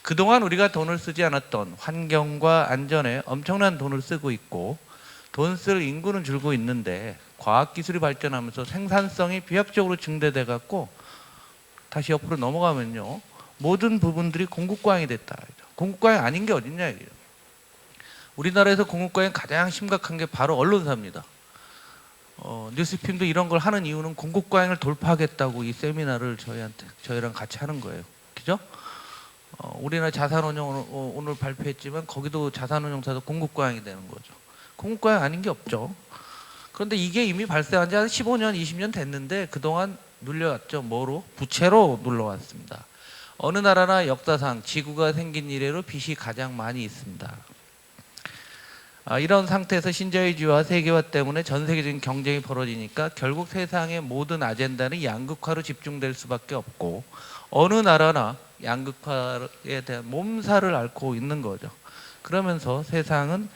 그동안 우리가 돈을 쓰지 않았던 환경과 안전에 엄청난 돈을 쓰고 있고 돈 쓸 인구는 줄고 있는데 과학기술이 발전하면서 생산성이 비약적으로 증대돼 갖고 다시 옆으로 넘어가면요, 모든 부분들이 공급과잉이 됐다. 공급과잉 아닌 게 어딨냐 이게요. 우리나라에서 공급과잉 가장 심각한 게 바로 언론사입니다. 뉴스핌도 이런 걸 하는 이유는 공급과잉을 돌파하겠다고 이 세미나를 저희랑 같이 하는 거예요. 그죠? 우리나라 자산운용 오늘 발표했지만 거기도 자산운용사도 공급과잉이 되는 거죠. 공급과잉 아닌 게 없죠. 그런데 이게 이미 발생한 지 한 15년, 20년 됐는데 그동안 눌려왔죠. 뭐로? 부채로 눌러왔습니다. 어느 나라나 역사상 지구가 생긴 이래로 빚이 가장 많이 있습니다. 이런 상태에서 신자유주의와 세계화 때문에 전 세계적인 경쟁이 벌어지니까 결국 세상의 모든 아젠다는 양극화로 집중될 수밖에 없고 어느 나라나 양극화에 대한 몸살을 앓고 있는 거죠. 그러면서 세상은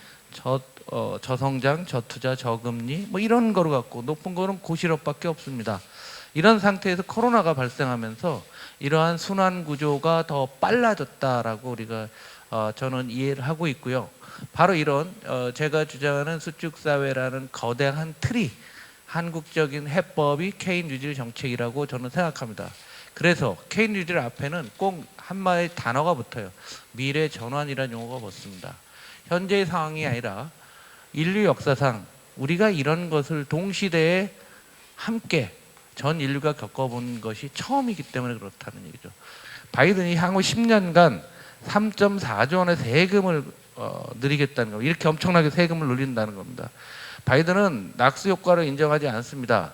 저성장, 저투자, 저금리 뭐 이런 거로 갖고 높은 거는 고실업밖에 없습니다. 이런 상태에서 코로나가 발생하면서 이러한 순환 구조가 더 빨라졌다라고 우리가 저는 이해를 하고 있고요. 바로 이런 제가 주장하는 수축사회라는 거대한 틀이 한국적인 해법이 케인 뉴딜 정책이라고 저는 생각합니다. 그래서 케인 뉴딜 앞에는 꼭 한마디 단어가 붙어요. 미래 전환이라는 용어가 붙습니다. 현재의 상황이 아니라 인류 역사상 우리가 이런 것을 동시대에 함께 전 인류가 겪어본 것이 처음이기 때문에 그렇다는 얘기죠. 바이든이 향후 10년간 3.4조 원의 세금을 늘리겠다는 겁니다. 이렇게 엄청나게 세금을 늘린다는 겁니다. 바이든은 낙수 효과를 인정하지 않습니다.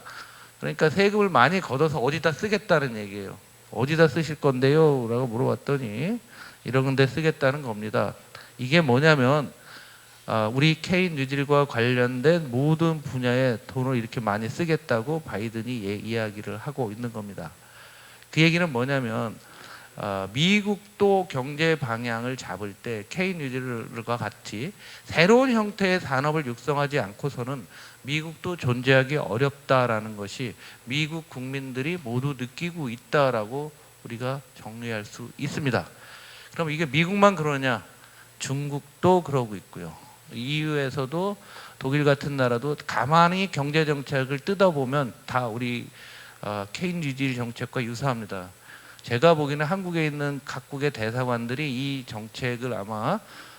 그러니까 세금을 많이 걷어서 어디다 쓰겠다는 얘기예요. 어디다 쓰실 건데요? 라고 물어봤더니 이런 데 쓰겠다는 겁니다. 이게 뭐냐면 우리 케인 뉴딜과 관련된 모든 분야에 돈을 이렇게 많이 쓰겠다고 바이든이 이야기를 하고 있는 겁니다. 그 얘기는 뭐냐면 미국도 경제 방향을 잡을 때 케인 뉴딜과 같이 새로운 형태의 산업을 육성하지 않고서는 미국도 존재하기 어렵다라는 것이 미국 국민들이 모두 느끼고 있다라고 우리가 정리할 수 있습니다. 그럼 이게 미국만 그러냐? 중국도 그러고 있고요. EU에서도 독일 같은 나라도 가만히 경제 정책을 뜯어보면 다 우리 케인 뉴딜 정책과 유사합니다. 제가 보기에는 한국에 있는 각국의 대사관들이 이 정책을 아마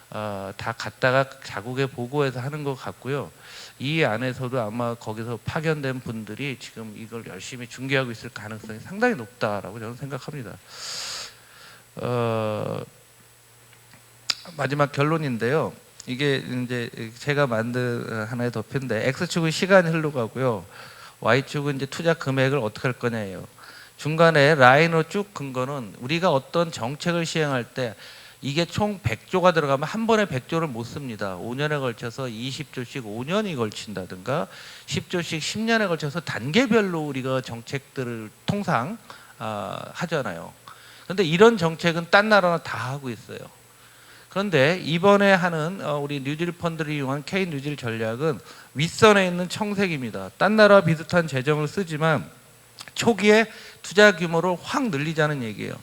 다 갖다가 자국에 보고해서 하는 것 같고요. 이 안에서도 아마 거기서 파견된 분들이 지금 이걸 열심히 중개하고 있을 가능성이 상당히 높다라고 저는 생각합니다. 마지막 결론인데요. 이게 이제 제가 만든 하나의 도표인데 X축은 시간이 흘러가고요. Y축은 이제 투자 금액을 어떻게 할 거냐예요. 중간에 라인으로 쭉 긋은 거는 우리가 어떤 정책을 시행할 때 이게 총 100조가 들어가면 한 번에 100조를 못 씁니다. 5년에 걸쳐서 20조씩 5년이 걸친다든가 10조씩 10년에 걸쳐서 단계별로 우리가 정책들을 통상 하잖아요. 그런데 이런 정책은 딴 나라는 다 하고 있어요. 그런데 이번에 하는 우리 뉴딜 펀드를 이용한 케인 뉴딜 전략은 윗선에 있는 청색입니다. 딴 나라와 비슷한 재정을 쓰지만 초기에 투자 규모를 확 늘리자는 얘기예요.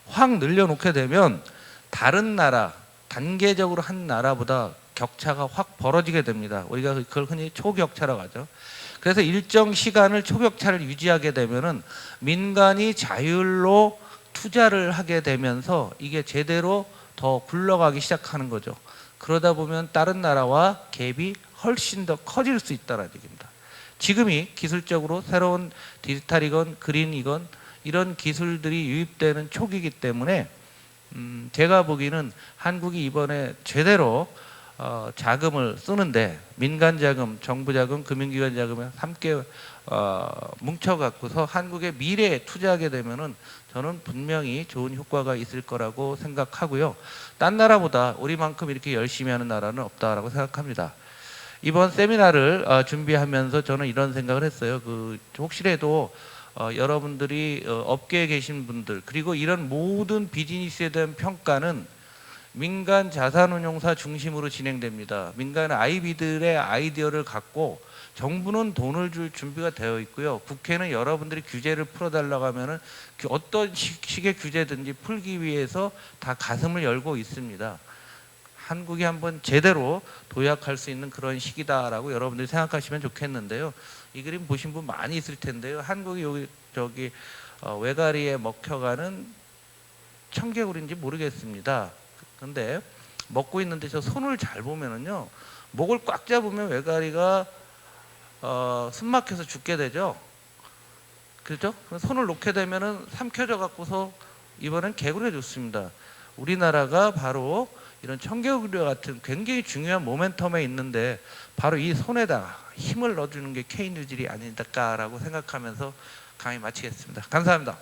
확 늘려놓게 되면 다른 나라, 단계적으로 한 나라보다 격차가 확 벌어지게 됩니다. 우리가 그걸 흔히 초격차라고 하죠. 그래서 일정 시간을 초격차를 유지하게 되면은 민간이 자율로 투자를 하게 되면서 이게 제대로 더 굴러가기 시작하는 거죠. 그러다 보면 다른 나라와 갭이 훨씬 더 커질 수 있다는 얘기입니다. 지금이 기술적으로 새로운 디지털이건 그린이건 이런 기술들이 유입되는 초기이기 때문에 제가 보기에는 한국이 이번에 제대로 자금을 쓰는데 민간 자금, 정부 자금, 금융기관 자금을 함께 뭉쳐갖고서 한국의 미래에 투자하게 되면은 저는 분명히 좋은 효과가 있을 거라고 생각하고요. 딴 나라보다 우리만큼 이렇게 열심히 하는 나라는 없다라고 생각합니다. 이번 세미나를 준비하면서 저는 이런 생각을 했어요. 혹시라도 여러분들이 업계에 계신 분들 그리고 이런 모든 비즈니스에 대한 평가는 민간 자산운용사 중심으로 진행됩니다. 민간 IB들의 아이디어를 갖고 정부는 돈을 줄 준비가 되어 있고요. 국회는 여러분들이 규제를 풀어달라고 하면은 어떤 식의 규제든지 풀기 위해서 다 가슴을 열고 있습니다. 한국이 한번 제대로 도약할 수 있는 그런 시기다라고 여러분들이 생각하시면 좋겠는데요. 이 그림 보신 분 많이 있을 텐데요. 한국이 여기 저기 외가리에 먹혀가는 청개구리인지 모르겠습니다. 근데 먹고 있는데 저 손을 잘 보면은요, 목을 꽉 잡으면 외가리가 숨 막혀서 죽게 되죠. 그렇죠? 손을 놓게 되면은 삼켜져 갖고서 이번엔 개구리가 죽습니다. 우리나라가 바로 이런 청개구리와 같은 굉장히 중요한 모멘텀에 있는데 바로 이 손에다 힘을 넣어주는 게 K뉴질이 아닐까라고 생각하면서 강의 마치겠습니다. 감사합니다.